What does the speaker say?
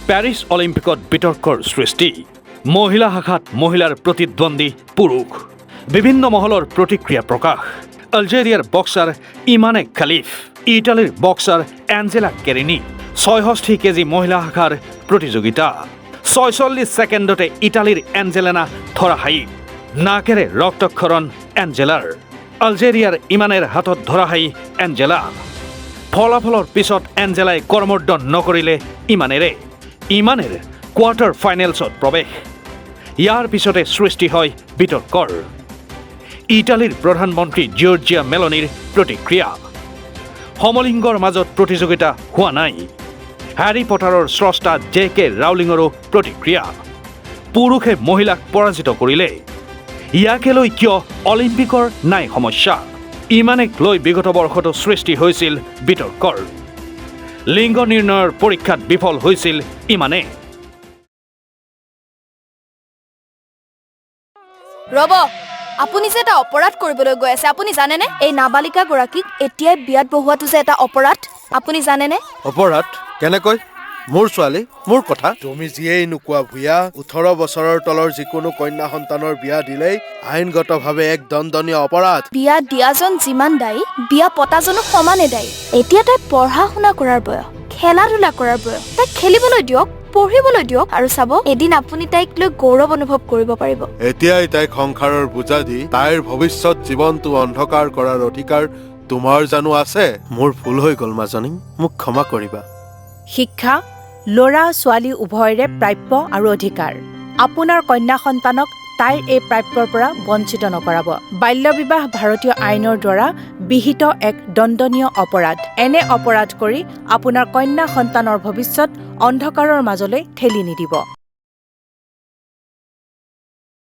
প্যাৰিছ অলিম্পিকত বিতৰ্কৰ সৃষ্টি মহিলা শাখাত মহিলাৰ প্ৰতিদ্বন্দ্বী পুৰুষ বিভিন্ন মহলৰ প্ৰতিক্ৰিয়া প্ৰকাশ আলজেৰিয়াৰ বক্সাৰ ইমানে খালিফ ইটালীৰ বক্সাৰ এঞ্জেলা কেৰিনি ৬৬ কেজি মহিলা শাখাৰ প্ৰতিযোগিতা ৪৬ ছেকেণ্ডতে ইটালীৰ এঞ্জেলেনা ধৰাশায়ী নাকেৰে ৰক্তক্ষৰণ এঞ্জেলাৰ আলজেৰিয়াৰ ইমানেৰ হাতত ধৰাশায়ী এঞ্জেলা ফলাফলৰ পিছত এঞ্জেলাই কৰ্মৰ্দন নকৰিলে ইমানেৰ কোৱাৰ্টাৰ ফাইনেলছত প্ৰৱেশ ইয়াৰ পিছতে সৃষ্টি হয় বিতৰ্কৰ ইটালীৰ প্ৰধানমন্ত্ৰী জৰ্জিয়া মেলনিৰ প্ৰতিক্ৰিয়া সমলিংগৰ মাজত প্ৰতিযোগিতা হোৱা নাই হ্যাৰি পটাৰৰ স্ৰষ্টা জে.কে. ৰাউলিঙৰো প্ৰতিক্ৰিয়া পুৰুষে মহিলাক পৰাজিত কৰিলে ইয়াকে লৈ কিয় অলিম্পিকৰ নাই সমস্যা ইমানেক লৈ বিগত বৰ্ষতো সৃষ্টি হৈছিল বিতৰ্কৰ লিংগ নিৰ্ণয়ৰ পৰীক্ষাত বিফল হৈছিল ইমানে ৰব আপুনি যে এটা অপৰাধ কৰিবলৈ গৈ আছে আপুনি জানেনে এই নাবালিকা গৰাকীক এতিয়াই বিয়াত বহুৱাটো যে এটা অপৰাধ আপুনি জানেনে অপৰাধ কেনেকৈ মোৰ ছোৱালী মোৰ কথা তুমি যিয়েই নোকোৱা ভূঞা ১৮ বছৰৰ তলৰ যিকোনো কন্যা সন্তানৰ বিয়া দিলেই আইনগতভাৱে এক দণ্ডনীয় অপৰাধ বিয়া দিয়াজন যিমান দায়ী বিয়া পতাজনো সমানে দায়ী এতিয়া তাই পঢ়া শুনা কৰাৰ বয়স খেলা ধূলা কৰাৰ বয়স তাইক খেলিবলৈ দিয়ক পঢ়িবলৈ দিয়ক আৰু চাব এদিন আপুনি তাইক লৈ গৌৰৱ অনুভৱ কৰিব পাৰিব এতিয়াই তাইক সংসাৰৰ বোজা দি তাইৰ ভৱিষ্যত জীৱনটো অন্ধকাৰ কৰাৰ অধিকাৰ তোমাৰ জানো আছে মোৰ ভুল হৈ গ'ল মাজনী মোক ক্ষমা কৰিবা শিক্ষা ল'ৰা ছোৱালী উভয়ৰে প্ৰাপ্য আৰু অধিকাৰ আপোনাৰ কন্যা সন্তানক তাইৰ এই প্ৰাপ্যৰ পৰা বঞ্চিত নকৰাব বাল্য বিবাহ ভাৰতীয় আইনৰ দ্বাৰা বিহিত এক দণ্ডনীয় অপৰাধ এনে অপৰাধ কৰি আপোনাৰ কন্যা সন্তানৰ ভৱিষ্যত অন্ধকাৰৰ মাজলৈ ঠেলি নিদিব